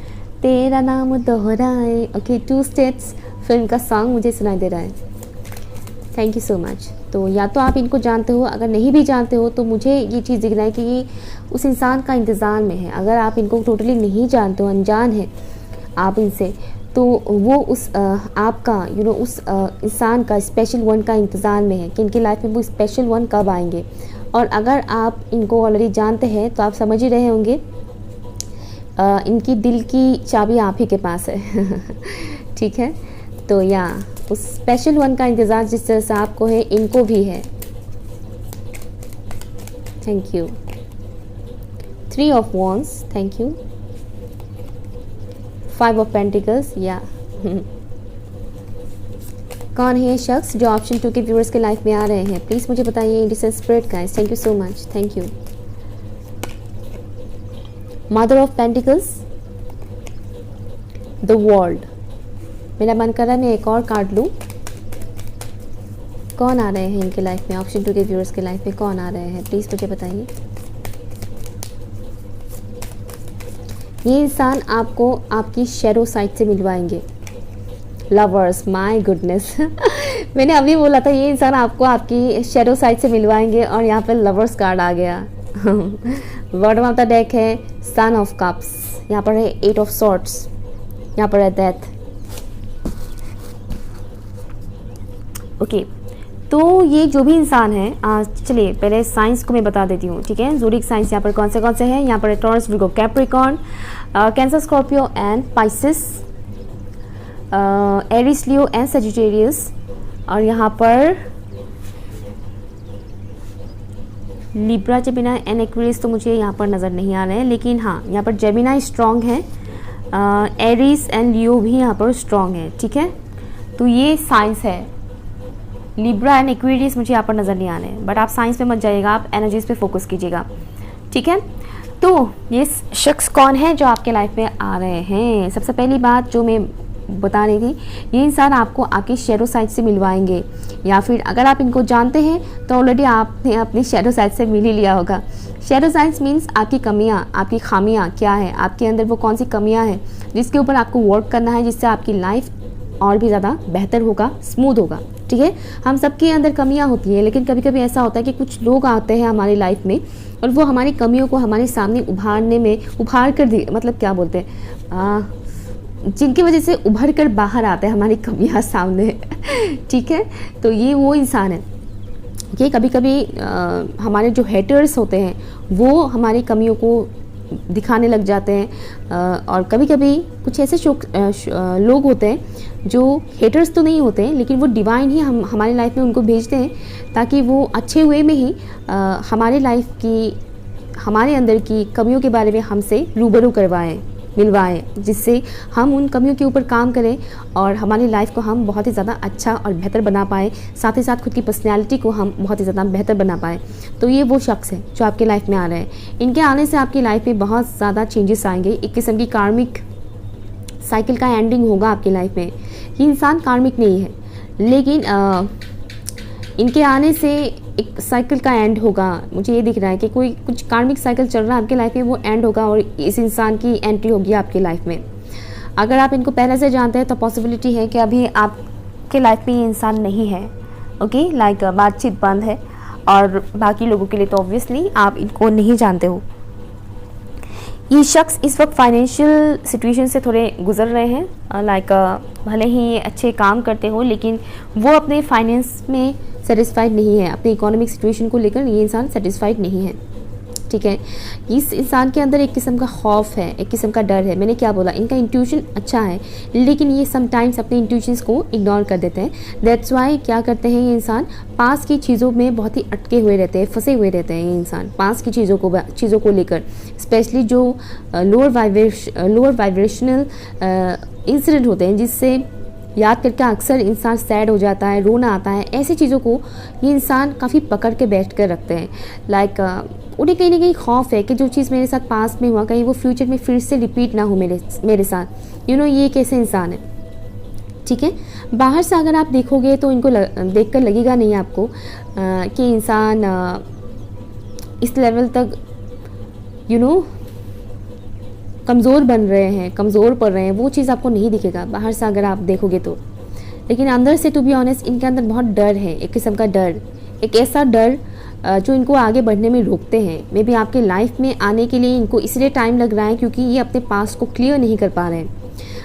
तेरा नाम दोहराए, ओके। 2 स्टेट्स फिल्म का सॉन्ग मुझे सुनाई दे रहा है। Thank you so much. तो या तो आप इनको जानते हो, अगर नहीं भी जानते हो तो मुझे ये चीज़ दिख रहा है कि ये उस इंसान का इंतज़ार में है। अगर आप इनको टोटली नहीं जानते हो, अनजान है आप इनसे, तो वो उस आपका उस इंसान का स्पेशल वन का इंतज़ार में है कि इनकी लाइफ में वो स्पेशल वन कब आएंगे। और अगर आप इनको ऑलरेडी जानते हैं तो आप समझ ही रहे होंगे इनकी दिल की चाबी आप ही के पास है ठीक है। तो या उस स्पेशल वन का इंतज़ार जिस तरह से आपको है, इनको भी है। Thank you. 3 of wands, thank you. 5 of pentacles, या कौन है ये शख्स जो ऑप्शन 2 के व्यूअर्स के लाइफ में आ रहे हैं, प्लीज़ मुझे बताइए। Indecent spirit guys, thank you so much, thank you. Mother of pentacles, the world, मेरा मन कर रहा है मैं एक और कार्ड लूँ। कौन आ रहे हैं इनके लाइफ में, ऑप्शन 2 के व्यूअर्स के लाइफ में कौन आ रहे हैं, प्लीज़ मुझे बताइए। ये इंसान आपको आपकी शैडो साइड से मिलवाएंगे। लवर्स, माय गुडनेस मैंने अभी बोला था ये इंसान आपको आपकी शैडो साइड से मिलवाएंगे और यहाँ पर लवर्स कार्ड आ गया। बॉटम ऑफ द डेक है सन ऑफ कप्स, यहाँ पर है 8 ऑफ सॉर्ड्स, यहाँ पर है डेथ। ओके तो ये जो भी इंसान है, चलिए पहले साइंस को मैं बता देती हूँ, ठीक है। ज़ोडिक साइंस यहाँ पर कौन से हैं, यहाँ पर Taurus, Virgo, Capricorn, Cancer, Scorpio and Pisces, Aries, Leo and Sagittarius. और यहाँ पर लिब्रा, जेमिनाई एंड एक्वेरियस तो मुझे यहाँ पर नज़र नहीं आ रहे हैं, लेकिन हाँ यहाँ पर जेमिनाई स्ट्रॉन्ग है, एरिस एंड लियो भी यहाँ पर स्ट्रॉन्ग है, ठीक है। तो ये साइंस है। लिब्रा एंड एक्वेरियस मुझे यहाँ पर नज़र नहीं आ रहे हैं, बट आप साइंस पे मत जाइएगा, आप एनर्जीज पे फोकस कीजिएगा, ठीक है। तो ये शख्स कौन है जो आपके लाइफ में आ रहे हैं। सबसे पहली बात जो मैं बता रही थी, ये इंसान आपको आपके शैडो साइड से मिलवाएंगे, या फिर अगर आप इनको जानते हैं तो ऑलरेडी आपने अपनी शैडो साइड से मिल ही लिया होगा। शैडो साइड्स मीन्स आपकी कमियाँ, आपकी खामियाँ क्या है, आपके अंदर वो कौन सी कमियाँ हैं जिसके ऊपर आपको वर्क करना है, जिससे आपकी लाइफ और भी ज़्यादा बेहतर होगा, स्मूथ होगा, ठीक है। हम सबके अंदर कमियां होती हैं, लेकिन कभी कभी ऐसा होता है कि कुछ लोग आते हैं हमारी लाइफ में और वो हमारी कमियों को हमारे सामने उभार कर दी, मतलब क्या बोलते हैं, जिनकी वजह से उभर कर बाहर आते हैं हमारी कमियां सामने ठीक है। तो ये वो इंसान है कि कभी कभी हमारे जो हेटर्स होते हैं वो हमारी कमियों को दिखाने लग जाते हैं, और कभी कभी कुछ ऐसे लोग होते हैं जो हेटर्स तो नहीं होते हैं, लेकिन वो डिवाइन ही हमारे लाइफ में उनको भेजते हैं ताकि वो अच्छे वे में ही हमारे लाइफ की, हमारे अंदर की कमियों के बारे में हमसे रूबरू मिलवाएं, जिससे हम उन कमियों के ऊपर काम करें और हमारी लाइफ को हम बहुत ही ज़्यादा अच्छा और बेहतर बना पाएँ, साथ ही साथ खुद की पर्सनैलिटी को हम बहुत ही ज़्यादा बेहतर बना पाएँ। तो ये वो शख्स है जो आपके लाइफ में आ रहे हैं। इनके आने से आपकी लाइफ में बहुत ज़्यादा चेंजेस आएंगे, एक किस्म की कार्मिक साइकिल का एंडिंग होगा आपकी लाइफ में। ये इंसान कार्मिक नहीं है, लेकिन इनके आने से एक साइकिल का एंड होगा। मुझे ये दिख रहा है कि कोई कुछ कार्मिक साइकिल चल रहा है आपके लाइफ में, वो एंड होगा और इस इंसान की एंट्री होगी आपकी लाइफ में। अगर आप इनको पहले से जानते हैं तो पॉसिबिलिटी है कि अभी आपके लाइफ में ये इंसान नहीं है, ओके, लाइक बातचीत बंद है, और बाकी लोगों के लिए तो ऑब्वियसली आप इनको नहीं जानते हो। ये शख्स इस वक्त फाइनेंशियल सिचुएशन से थोड़े गुजर रहे हैं, लाइक भले ही ये अच्छे काम करते हो, लेकिन वो अपने फाइनेंस में सेटिस्फाइड नहीं है, अपनी इकोनॉमिक सिचुएशन को लेकर ये इंसान सेटिस्फाइड नहीं है, ठीक है। इस इंसान के अंदर एक किस्म का खौफ है, एक किस्म का डर है। मैंने क्या बोला, इनका इंट्यूशन अच्छा है, लेकिन ये समटाइम्स अपने इंट्यूशंस को इग्नोर कर देते हैं। दैट्स वाई क्या करते हैं ये इंसान, पास की चीज़ों में बहुत ही अटके हुए रहते हैं, फंसे हुए रहते हैं ये इंसान पास की चीज़ों को लेकर, स्पेशली जो लोअर वाइब्रेशनल इंसिडेंट होते हैं, जिससे याद करके अक्सर इंसान सैड हो जाता है, रोना आता है। ऐसी चीज़ों को ये इंसान काफ़ी पकड़ के बैठ कर रखते हैं, लाइक उन्हें कहीं ना कहीं खौफ है कि जो चीज़ मेरे साथ पास में हुआ कहीं वो फ्यूचर में फिर से रिपीट ना हो मेरे साथ। ये कैसे इंसान है, ठीक है। बाहर से अगर आप देखोगे तो इनको देखकर लगेगा नहीं आपको कि इंसान इस लेवल तक कमज़ोर बन रहे हैं, कमज़ोर पड़ रहे हैं, वो चीज़ आपको नहीं दिखेगा बाहर से अगर आप देखोगे तो। लेकिन अंदर से टू बी ऑनेस्ट इनके अंदर बहुत डर है, एक किस्म का डर, एक ऐसा डर जो इनको आगे बढ़ने में रोकते हैं। मे बी आपके लाइफ में आने के लिए इनको इसलिए टाइम लग रहा है क्योंकि ये अपने पास को क्लियर नहीं कर पा रहे हैं,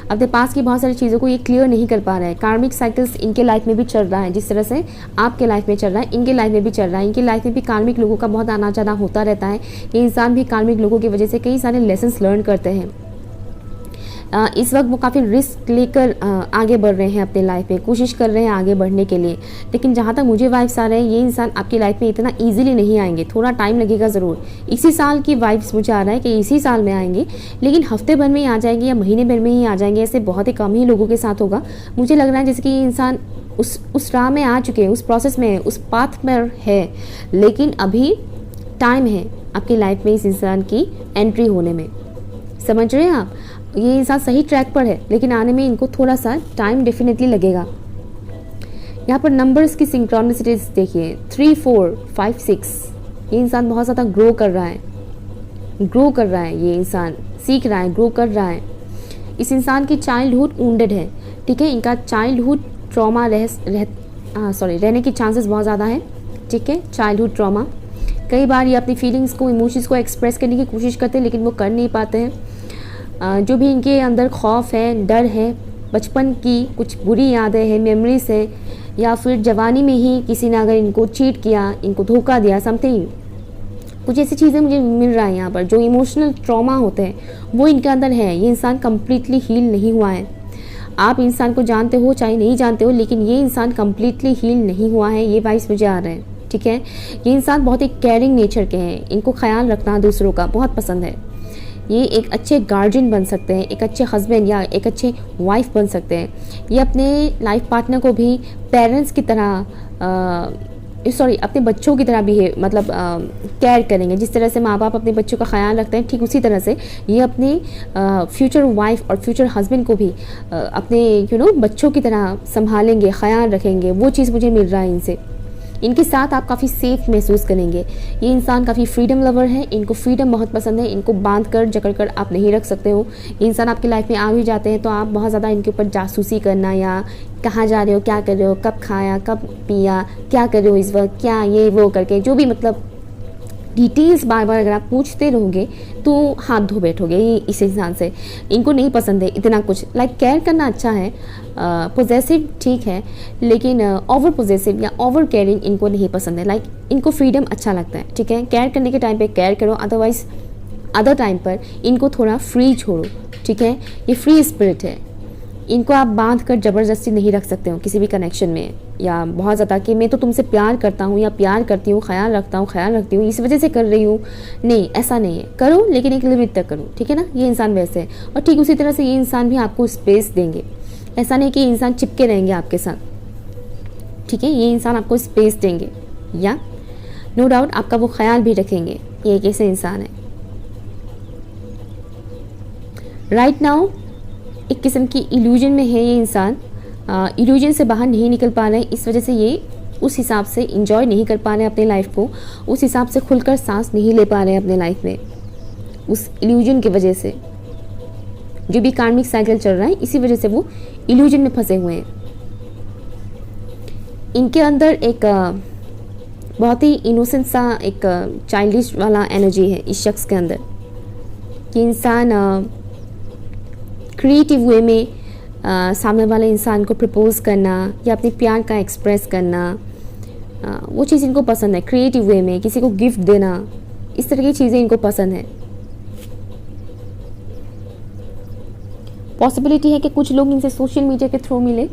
अपने पास की बहुत सारी चीज़ों को ये क्लियर नहीं कर पा रहा है। कार्मिक साइकिल्स इनके लाइफ में भी चल रहा है, जिस तरह से आपके लाइफ में चल रहा है इनके लाइफ में भी चल रहा है। इनकी लाइफ में भी कार्मिक लोगों का बहुत आना जाना होता रहता है। ये इंसान भी कार्मिक लोगों की वजह से कई सारे लेसन्स लर्न करते हैं। इस वक्त वो काफ़ी रिस्क लेकर आगे बढ़ रहे हैं अपने लाइफ में, कोशिश कर रहे हैं आगे बढ़ने के लिए। लेकिन जहाँ तक मुझे वाइब्स आ रहे हैं, ये इंसान आपकी लाइफ में इतना इजीली नहीं आएंगे, थोड़ा टाइम लगेगा ज़रूर। इसी साल की वाइब्स मुझे आ रहा है कि इसी साल में आएंगे, लेकिन हफ्ते भर में ही आ जाएंगे या महीने भर में ही आ जाएंगे। ऐसे बहुत ही कम ही लोगों के साथ होगा। मुझे लग रहा है जैसे कि ये इंसान उस राह में आ चुके हैं, उस प्रोसेस में है, उस पाथ पर है, लेकिन अभी टाइम है आपकी लाइफ में इस इंसान की एंट्री होने में। समझ रहे हैं आप? ये इंसान सही ट्रैक पर है, लेकिन आने में इनको थोड़ा सा टाइम डेफिनेटली लगेगा। यहाँ पर नंबर्स की सिंक्रोनिसिटीज देखिए, 3, 4, 5, 6। ये इंसान बहुत ज़्यादा ग्रो कर रहा है, ये इंसान सीख रहा है, ग्रो कर रहा है। इस इंसान की चाइल्डहुड वुंडेड है, ठीक है, इनका चाइल्डहुड ट्रॉमा रहने की चांसेस बहुत ज़्यादा है, ठीक है, चाइल्डहुड ट्रॉमा। कई बार ये अपनी फीलिंग्स को, इमोशंस को एक्सप्रेस करने की कोशिश करते हैं, लेकिन वो कर नहीं पाते हैं। जो भी इनके अंदर खौफ है, डर है, बचपन की कुछ बुरी यादें हैं, मेमोरीज है, या फिर जवानी में ही किसी ने अगर इनको चीट किया, इनको धोखा दिया, समथिंग, कुछ ऐसी चीज़ें मुझे मिल रहा है यहाँ पर। जो इमोशनल ट्रॉमा होते हैं वो इनके अंदर है। ये इंसान कम्प्लीटली हील नहीं हुआ है। आप इंसान को जानते हो चाहे नहीं जानते हो, लेकिन ये इंसान कम्प्लीटली हील नहीं हुआ है। ये वाइब्स मुझे आ रहे हैं, ठीक है। ये इंसान बहुत ही केयरिंग नेचर के हैं, इनको ख्याल रखना दूसरों का बहुत पसंद है। ये एक अच्छे गार्जियन बन सकते हैं, एक अच्छे हस्बैंड या एक अच्छे वाइफ बन सकते हैं। ये अपने लाइफ पार्टनर को भी पेरेंट्स की तरह अपने बच्चों की तरह भी है, मतलब केयर करेंगे। जिस तरह से माँ बाप अपने बच्चों का ख्याल रखते हैं, ठीक उसी तरह से ये अपने फ्यूचर वाइफ और फ्यूचर हस्बैंड को भी अपने बच्चों की तरह संभालेंगे, ख्याल रखेंगे। वो चीज़ मुझे मिल रहा है इनसे। इनके साथ आप काफ़ी सेफ महसूस करेंगे। ये इंसान काफ़ी फ्रीडम लवर है, इनको फ्रीडम बहुत पसंद है। इनको बांध कर जकड़ कर आप नहीं रख सकते हो। ये इंसान आपकी लाइफ में आ भी जाते हैं तो आप बहुत ज़्यादा इनके ऊपर जासूसी करना, या कहाँ जा रहे हो, क्या कर रहे हो, कब खाया, कब पिया, क्या कर रहे हो इस वक्त, क्या ये वो करके, जो भी मतलब डिटेल्स बार बार अगर आप पूछते रहोगे तो हाथ धो बैठोगे इस इंसान से। इनको नहीं पसंद है इतना कुछ। लाइक केयर करना अच्छा है, पोजेसिव ठीक है, लेकिन ओवर पोजेसिव या ओवर केयरिंग इनको नहीं पसंद है। लाइक इनको फ्रीडम अच्छा लगता है, ठीक है। केयर करने के टाइम पे केयर करो, अदरवाइज अदर टाइम पर इनको थोड़ा फ्री छोड़ो, ठीक है। ये फ्री स्पिरिट है। इनको आप बांध कर ज़बरदस्ती नहीं रख सकते हो किसी भी कनेक्शन में, या बहुत ज़्यादा कि मैं तो तुमसे प्यार करता हूँ या प्यार करती हूँ, ख्याल रखती हूँ इस वजह से कर रही हूँ। नहीं, ऐसा नहीं है। करो लेकिन एक लिमिट तक करो, ठीक है ना। ये इंसान वैसे है, और ठीक उसी तरह से ये इंसान भी आपको स्पेस देंगे। ऐसा नहीं कि इंसान चिपके रहेंगे आपके साथ, ठीक है। ये इंसान आपको स्पेस देंगे, या नो डाउट आपका वो ख्याल भी रखेंगे। ये एक ऐसे इंसान है। राइट नाउ एक किस्म की इल्यूजन में है ये इंसान। इल्यूजन से बाहर नहीं निकल पा रहे हैं, इस वजह से ये उस हिसाब से इंजॉय नहीं कर पा रहे हैं अपने लाइफ को, उस हिसाब से खुलकर सांस नहीं ले पा रहे हैं अपने लाइफ में, उस इल्यूजन की वजह से। जो भी कार्मिक साइकिल चल रहा है इसी वजह से वो इल्यूजन में फंसे हुए हैं। इनके अंदर एक बहुत ही इनोसेंट सा एक चाइल्डिश वाला एनर्जी है इस शख्स के अंदर। कि इंसान क्रिएटिव वे में सामने वाले इंसान को प्रपोज करना या अपने प्यार का एक्सप्रेस करना, वो चीज़ इनको पसंद है। क्रिएटिव वे में किसी को गिफ्ट देना, इस तरह की चीज़ें इनको पसंद है। पॉसिबिलिटी है कि कुछ लोग इनसे सोशल मीडिया के थ्रू मिले।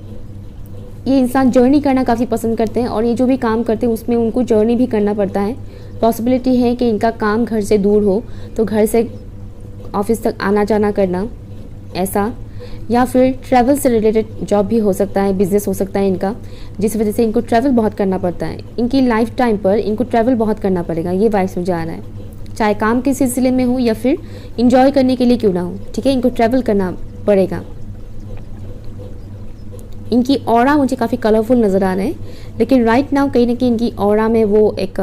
ये इंसान जर्नी करना काफ़ी पसंद करते हैं, और ये जो भी काम करते हैं उसमें उनको जर्नी भी करना पड़ता है। पॉसिबिलिटी है कि इनका काम घर से दूर हो, तो घर से ऑफिस तक आना जाना करना ऐसा, या फिर ट्रैवल से रिलेटेड जॉब भी हो सकता है, बिजनेस हो सकता है इनका, जिस वजह से इनको ट्रैवल बहुत करना पड़ता है। इनकी लाइफ टाइम पर इनको ट्रैवल बहुत करना पड़ेगा, ये वाइब्स मुझे आ रहा है। चाहे काम के सिलसिले में हो या फिर इंजॉय करने के लिए क्यों ना हो, ठीक है, इनको ट्रैवल करना पड़ेगा। इनकी ऑरा मुझे काफ़ी कलरफुल नज़र आ रहे हैं, लेकिन राइट नाउ कहीं ना कहीं इनकी ऑरा में वो एक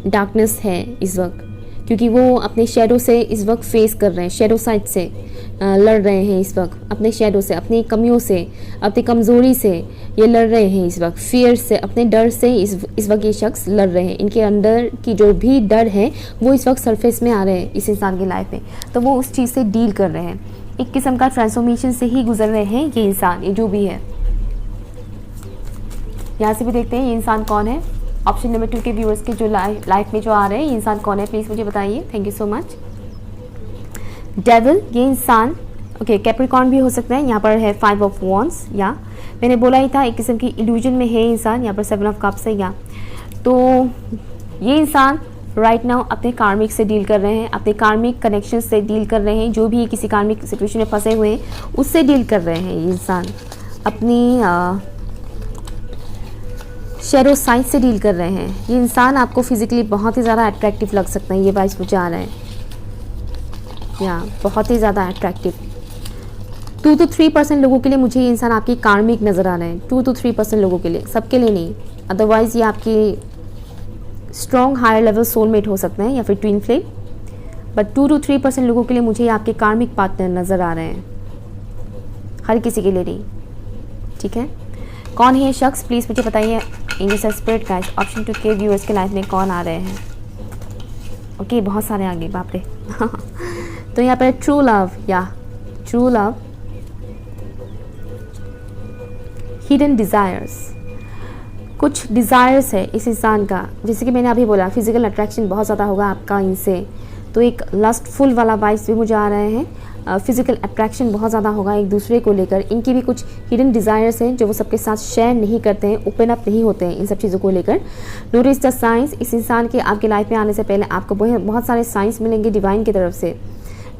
डार्कनेस है इस वक्त, क्योंकि वो अपने शेडो से इस वक्त फेस कर रहे हैं, शेडो साइड से लड़ रहे हैं इस वक्त, अपने शेडो से, अपनी कमियों से, अपनी कमज़ोरी से ये लड़ रहे हैं इस वक्त, फियर से, अपने डर से इस वक्त ये शख्स लड़ रहे हैं। इनके अंदर की जो भी डर है वो इस वक्त सरफेस में आ रहे हैं इस इंसान की लाइफ में, तो वो उस चीज़ से डील कर रहे हैं। एक किस्म का ट्रांसफॉर्मेशन से ही गुजर रहे हैं ये इंसान, ये जो भी है। यहाँ से भी देखते हैं ये इंसान कौन है। ऑप्शन नंबर 2 के व्यूअर्स के जो लाइफ में जो आ रहे हैं, ये इंसान कौन है, प्लीज़ मुझे बताइए। Thank you so much. Devil, ये इंसान ओके कैप्रिकॉर्न भी हो सकता है। यहाँ पर है 5 ऑफ वॉन्ड्स, या मैंने बोला ही था एक किस्म की इल्यूजन में है इंसान। यहाँ पर 7 ऑफ कप्स है, या तो ये इंसान राइट नाउ अपने कार्मिक से डील कर रहे हैं, अपने कार्मिक कनेक्शन से डील कर रहे हैं। जो भी किसी कार्मिक सिचुएशन में फंसे हुए हैं उससे डील कर रहे हैं ये इंसान, अपनी शेडो साइड से डील कर रहे हैं। ये इंसान आपको फिजिकली बहुत ही ज़्यादा अट्रैक्टिव लग सकता है, ये वाइब्स मुझे आ रहा है। या बहुत ही ज़्यादा अट्रैक्टिव। 2 to 3% लोगों के लिए मुझे ये इंसान आपकी कार्मिक नज़र आ रहे हैं, 2 to 3% लोगों के लिए, सबके लिए नहीं। अदरवाइज़ ये आपकी स्ट्रॉन्ग हायर लेवल सोलमेट हो सकते हैं या फिर ट्विन फ्लेम, बट 2 to 3% लोगों के लिए मुझे ये आपके कार्मिक पार्टनर नज़र आ रहे हैं, हर किसी के लिए नहीं। ठीक है, कौन है ये शख्स प्लीज़ मुझे बताइए। इंग्लिश स्पिरिट गाइस, ऑप्शन 2 के व्यूअर्स के लाइफ में कौन आ रहे हैं। ओके, बहुत सारे आगे, बाप रे। तो यहाँ पर ट्रू लव, या ट्रू लव, हिडन डिज़ायर्स, कुछ डिज़ायर्स है इस इंसान का, जैसे कि मैंने अभी बोला फिजिकल अट्रैक्शन बहुत ज़्यादा होगा आपका इनसे, तो एक लस्टफुल वाला वाइब्स भी मुझे आ रहे हैं। फिजिकल अट्रैक्शन बहुत ज़्यादा होगा एक दूसरे को लेकर। इनकी भी कुछ हिडन डिज़ायर्स हैं जो वो सबके साथ शेयर नहीं करते हैं, ओपन अप नहीं होते हैं इन सब चीज़ों को लेकर। नोटिस द साइंस, इस इंसान के आपके लाइफ में आने से पहले आपको बहुत सारे साइंस मिलेंगे डिवाइन की तरफ से।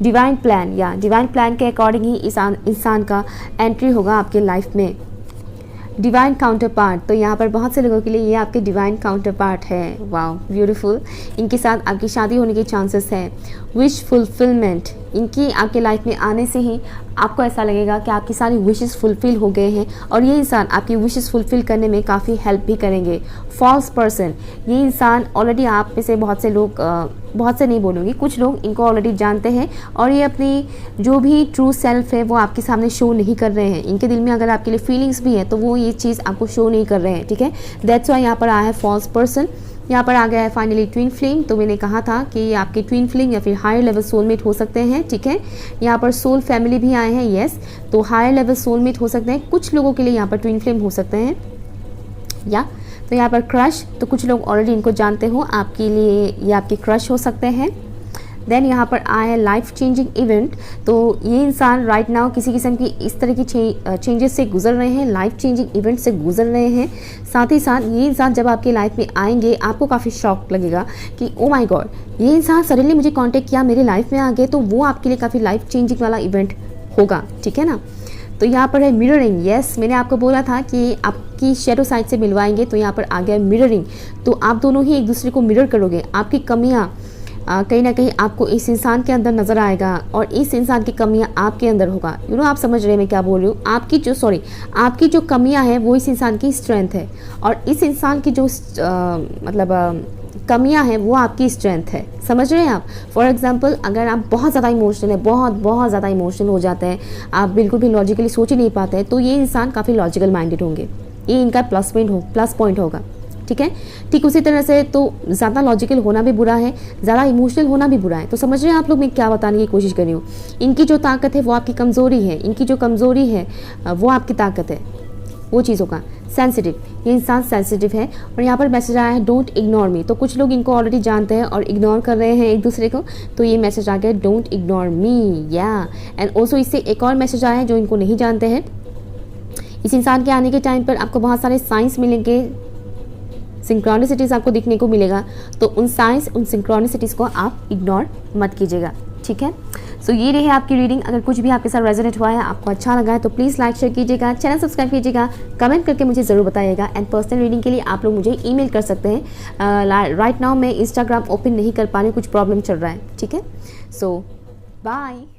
डिवाइन प्लान, या डिवाइन प्लान के अकॉर्डिंग ही इस इंसान का एंट्री होगा आपके लाइफ में। डिवाइन काउंटर पार्ट, तो यहाँ पर बहुत से लोगों के लिए ये आपके डिवाइन काउंटर पार्ट है। वाओ ब्यूटीफुल, इनके साथ आपकी शादी होने के चांसेस है। विश फुलफिलमेंट, इनकी आपके लाइफ में आने से ही आपको ऐसा लगेगा कि आपकी सारी विशेस फुलफिल हो गए हैं और ये इंसान आपकी विशेस फुलफिल करने में काफ़ी हेल्प भी करेंगे। फॉल्स पर्सन, ये इंसान ऑलरेडी आप में से बहुत से लोग, बहुत से नहीं बोलूँगी, कुछ लोग इनको ऑलरेडी जानते हैं और ये अपनी जो भी ट्रू सेल्फ है वो आपके सामने शो नहीं कर रहे हैं। इनके दिल में अगर आपके लिए फीलिंग्स भी हैं तो वो ये चीज़ आपको शो नहीं कर रहे हैं। ठीक है, दैट्स वाई यहाँ पर आया है फॉल्स पर्सन। यहाँ पर आ गया है फाइनली ट्विन फ्लेम, तो मैंने कहा था कि ये आपके ट्विन फ्लेम या फिर हायर लेवल सोलमेट हो सकते हैं। ठीक है, यहाँ पर सोल फैमिली भी आए हैं, यस, तो हायर लेवल सोलमेट हो सकते हैं। कुछ लोगों के लिए यहाँ पर ट्विन फ्लेम हो सकते हैं, या तो यहाँ पर क्रश, तो कुछ लोग ऑलरेडी इनको जानते हो, आपके लिए ये आपके क्रश हो सकते हैं। देन यहाँ पर आया है लाइफ चेंजिंग इवेंट, तो ये इंसान राइट नाउ किसी किस्म की इस तरह की चेंजेस से गुजर रहे हैं, लाइफ चेंजिंग इवेंट से गुजर रहे हैं। साथ ही साथ ये इंसान जब आपकी लाइफ में आएंगे आपको काफ़ी शॉक लगेगा कि ओ माय गॉड, ये इंसान सडनली मुझे कांटेक्ट किया, मेरे लाइफ में आ गए, तो वो आपके लिए काफ़ी लाइफ चेंजिंग वाला इवेंट होगा। ठीक है ना, तो यहाँ पर है मिररिंग, यस, मैंने आपको बोला था कि आपकी शेडो साइड से मिलवाएंगे, तो यहाँ पर आ गया मिररिंग, तो आप दोनों ही एक दूसरे को मिरर करोगे। आपकी कमियाँ कहीं ना कहीं आपको इस इंसान के अंदर नज़र आएगा और इस इंसान की कमियां आपके अंदर होगा। यू नो, आप समझ रहे हैं मैं क्या बोल रही हूँ। आपकी जो कमियां हैं वो इस इंसान की स्ट्रेंथ है और इस इंसान की जो कमियां हैं वो आपकी स्ट्रेंथ है। समझ रहे हैं आप। फॉर एग्जांपल, अगर आप बहुत ज़्यादा इमोशनल है, बहुत ज़्यादा इमोशनल हो जाते हैं, आप बिल्कुल भी लॉजिकली सोच ही नहीं पाते हैं, तो ये इंसान काफ़ी लॉजिकल माइंडेड होंगे, ये इनका प्लस पॉइंट होगा। ठीक है, ठीक उसी तरह से तो ज़्यादा लॉजिकल होना भी बुरा है, ज़्यादा इमोशनल होना भी बुरा है। तो समझ रहे हैं आप लोग मैं क्या बताने की कोशिश कर रही हूँ। इनकी जो ताकत है वो आपकी कमज़ोरी है, इनकी जो कमज़ोरी है वो आपकी ताकत है, वो चीज़ों का। सेंसिटिव, ये इंसान सेंसिटिव है और यहाँ पर मैसेज आया है डोंट इग्नोर मी, तो कुछ लोग इनको ऑलरेडी जानते हैं और इग्नोर कर रहे हैं एक दूसरे को, तो ये मैसेज आ गया डोंट इग्नोर मी, या। एंड ऑल्सो इससे एक और मैसेज आया है जो इनको नहीं जानते हैं। इस इंसान के आने के टाइम पर आपको बहुत सारे साइंस मिलेंगे, सिंक्रोनिसिटीज़ आपको दिखने को मिलेगा, तो उन साइंस, उन सिंक्रोनिसिटीज़ को आप इग्नोर मत कीजिएगा। ठीक है, सो ये रही आपकी रीडिंग। अगर कुछ भी आपके साथ रेजोनेट हुआ है, आपको अच्छा लगा है, तो प्लीज़ लाइक शेयर कीजिएगा, चैनल सब्सक्राइब कीजिएगा, कमेंट करके मुझे ज़रूर बताइएगा। एंड पर्सनल रीडिंग के लिए आप लोग मुझे ईमेल कर सकते हैं। राइट नाउ मैं इंस्टाग्राम ओपन नहीं कर पा रही हूँ, कुछ प्रॉब्लम चल रहा है। ठीक है, सो बाय।